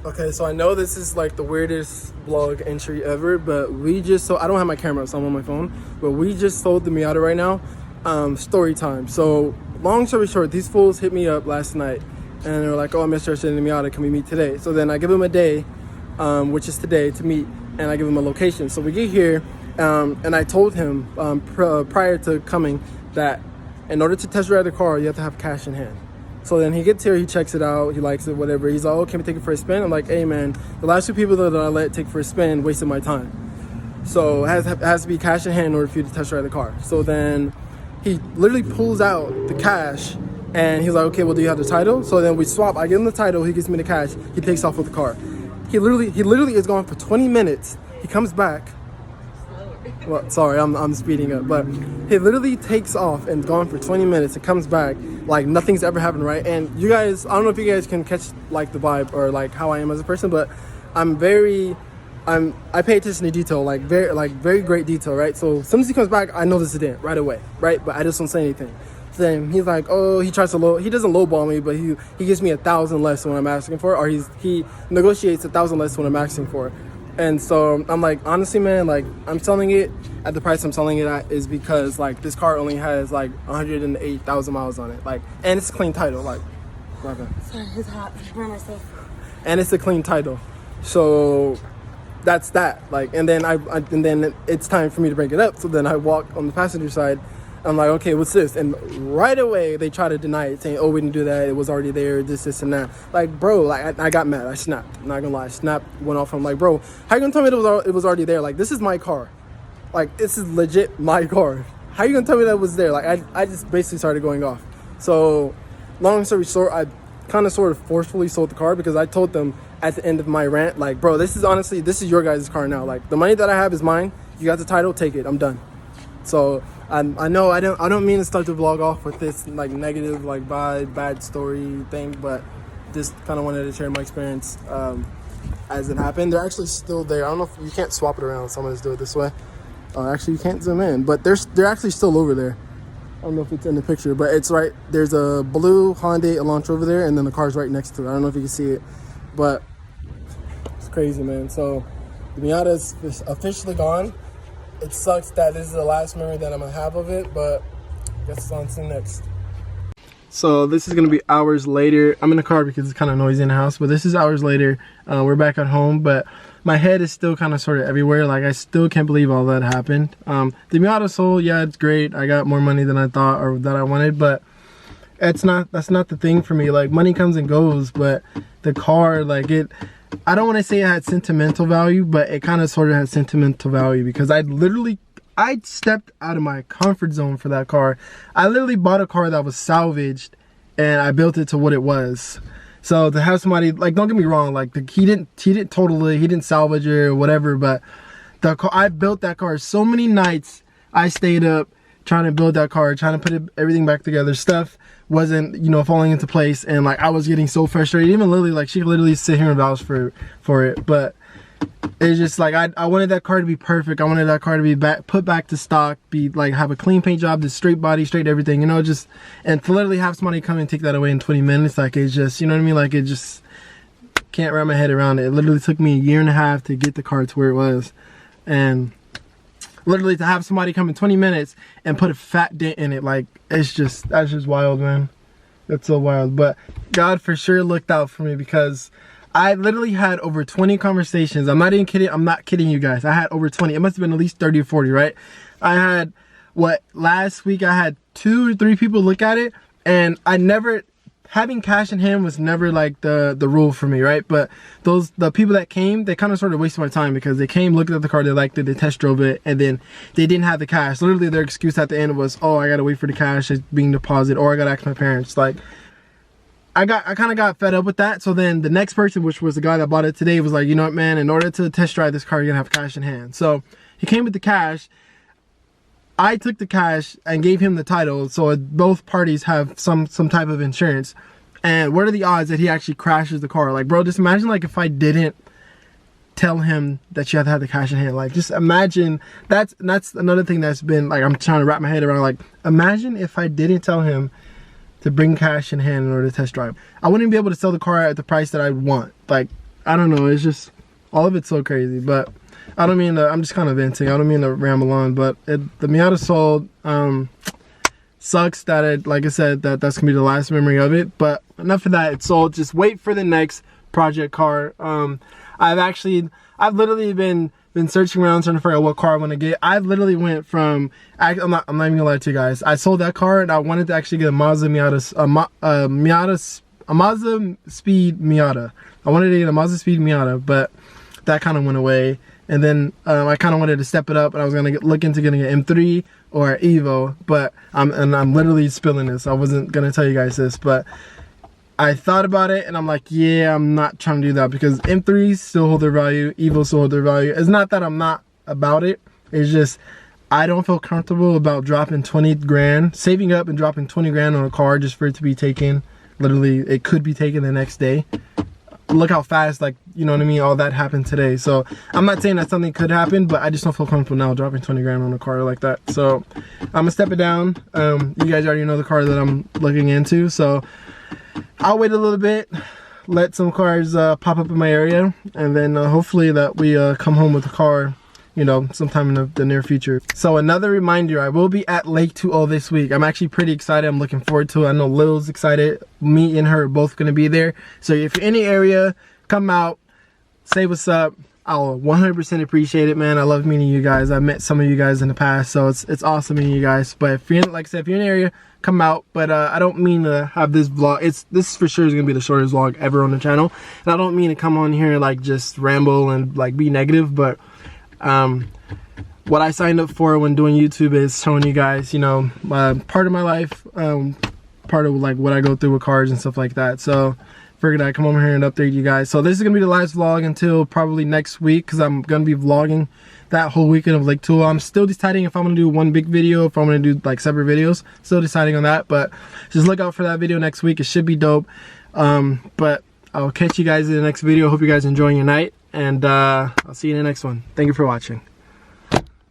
Okay, so I know this is like the weirdest vlog entry ever, but we just so I don't have my camera, so I'm on my phone. But we just sold the Miata right now. Story time. So long story short, these fools hit me up last night, and they were like, "Oh, I'm interested in the Miata. Can we meet today?" So then I give them a day, which is today, to meet, and I give them a location. So we get here, and I told him prior to coming that in order to test drive the car, you have to have cash in hand. So then he gets here, he checks it out, he likes it, whatever. He's like, "Oh, can we take it for a spin?" I'm like, "Hey man, the last two people that I let take for a spin wasted my time. So it has to be cash in hand in order for you to test drive the car." So then he literally pulls out the cash and he's like, "Okay, well, do you have the title?" So then we swap. I give him the title, he gives me the cash, he takes off with the car. He literally is gone for 20 minutes. He comes back. Well, sorry, I'm speeding up, but he literally takes off and gone for 20 minutes and comes back like nothing's ever happened, right? And you guys, I don't know if you guys can catch like the vibe or like how I am as a person, but I pay attention to detail, like very great detail, right? So as soon as he comes back, I know this is it right away, right? But I just don't say anything. So then he's like, "Oh," he doesn't lowball me, but he gives me 1,000 less than what I'm asking for, or he negotiates 1,000 less than what I'm asking for. And so I'm like, honestly, man, like I'm selling it at the price I'm selling it at is because like this car only has like 108,000 miles on it, like, and it's a clean title, like. Sorry, it's hot. Burn myself. And it's a clean title, so that's that. Like, and then and then it's time for me to bring it up. So then I walk on the passenger side. I'm like, "Okay, what's this?" And right away they try to deny it, saying, "Oh, we didn't do that. It was already there. This, and that." Like, bro, like I got mad. I snapped. I'm not gonna lie, I snapped. Went off. I'm like, "Bro, how you gonna tell me it was already there? Like, this is my car. Like, this is legit my car. How you gonna tell me that was there?" Like, I just basically started going off. So, long story short, I kind of sort of forcefully sold the car because I told them at the end of my rant, like, "Bro, this is your guys' car now. Like, the money that I have is mine. You got the title, take it. I'm done." So I know I don't mean to start the vlog off with this like negative, like bad story thing, but just kind of wanted to share my experience as it happened. They're actually still there. I don't know if you can't swap it around, so I'm gonna just do it this way. Actually, you can't zoom in, but they're actually still over there. I don't know if it's in the picture, but it's right there's a blue Hyundai Elantra over there, and then the car's right next to it. I don't know if you can see it, but it's crazy, man. So the Miata is officially gone. It sucks that this is the last memory that I'm gonna have of it, but I guess it's on to next. So this is gonna be hours later. I'm in the car because it's kind of noisy in the house, but this is hours later. We're back at home, but my head is still kind of sort of everywhere. Like, I still can't believe all that happened. The Miata sold, yeah, it's great. I got more money than I thought or that I wanted, but that's not the thing for me. Like, money comes and goes, but the car, like, I don't want to say it had sentimental value, but it kind of sort of had sentimental value because I stepped out of my comfort zone for that car. I literally bought a car that was salvaged and I built it to what it was. So to have somebody, like, don't get me wrong, like, he didn't salvage it or whatever, but the car, I built that car so many nights. I stayed up trying to build that car, trying to put everything back together. Stuff wasn't, falling into place, and like I was getting so frustrated. Even Lily, like, she could literally sit here and vouch for it, but it's just like I wanted that car to be perfect. I wanted that car to be put back to stock, be like, have a clean paint job, the straight body, straight everything, just, and to literally have somebody come and take that away in 20 minutes, like, it's just, you know what I mean? Like, it just can't wrap my head around it. It literally took me a year and a half to get the car to where it was, and literally to have somebody come in 20 minutes and put a fat dent in it, like, that's just wild, man. That's so wild. But God for sure looked out for me because I literally had over 20 conversations. I'm not even kidding. I'm not kidding you guys. I had over 20. It must have been at least 30 or 40, right? I had, last week I had 2 or 3 people look at it, and having cash in hand was never like the rule for me, right? But the people that came, they kind of sort of wasted my time because they came, looked at the car, they liked it, they test drove it, and then they didn't have the cash. Literally their excuse at the end was, "Oh, I gotta wait for the cash, it's being deposited, or I gotta ask my parents." Like, I kind of got fed up with that. So then the next person, which was the guy that bought it today, was like, "You know what, man, in order to test drive this car, you're gonna have cash in hand." So he came with the cash. I took the cash and gave him the title, so both parties have some type of insurance. And what are the odds that he actually crashes the car? Like, bro, just imagine, like, if I didn't tell him that you have to have the cash in hand. Like, just imagine, that's another thing that's been, like, I'm trying to wrap my head around. Like, imagine if I didn't tell him to bring cash in hand in order to test drive. I wouldn't be able to sell the car at the price that I want. Like, I don't know, it's just, all of it's so crazy. But I don't mean to, I'm just kind of venting, I don't mean to ramble on, but the Miata sold. Sucks that it, like I said, that's gonna be the last memory of it, but enough of that. It's sold. Just wait for the next project car. I've literally been searching around trying to figure out what car I want to get. I've literally went from, I'm not even gonna lie to you guys, I sold that car and I wanted to actually get a Mazda Speed Miata. I wanted to get a Mazda Speed Miata, but that kind of went away. And then I kind of wanted to step it up, and I was gonna look into getting an M3 or an Evo, but I'm literally spilling this. I wasn't gonna tell you guys this, but I thought about it, and I'm like, yeah, I'm not trying to do that, because M3s still hold their value, Evos still hold their value. It's not that I'm not about it. It's just I don't feel comfortable about dropping 20 grand, saving up and dropping 20 grand on a car just for it to be taken. Literally, it could be taken the next day. Look how fast, like, you know what I mean, all that happened today. So I'm not saying that something could happen, but I just don't feel comfortable now dropping 20 grand on a car like that. So I'm gonna step it down. You guys already know the car that I'm looking into, so I'll wait a little bit, let some cars pop up in my area, and then hopefully that we come home with a car, you know, sometime in the near future. So another reminder, I will be at Lake 2O this week. I'm actually pretty excited. I'm looking forward to it. I know Lil's excited. Me and her are both gonna be there. So if you're in the area, come out, say what's up. I'll 100% appreciate it, man. I love meeting you guys. I've met some of you guys in the past, so it's awesome meeting you guys. But if you're in, like I said, if you're in the area, come out. But I don't mean to have this vlog. This for sure is gonna be the shortest vlog ever on the channel. And I don't mean to come on here and like just ramble and like be negative, but what I signed up for when doing YouTube is showing you guys, you know, part of my life, part of like what I go through with cars and stuff like that. So figured I'd come over here and update you guys. So this is gonna be the last vlog until probably next week, because I'm gonna be vlogging that whole weekend of Lake 2O. I'm still deciding if I'm gonna do one big video, if I'm gonna do like separate videos. Still deciding on that, but just look out for that video next week. It should be dope. But I'll catch you guys in the next video. Hope you guys are enjoying your night, and I'll see you in the next one. Thank you for watching.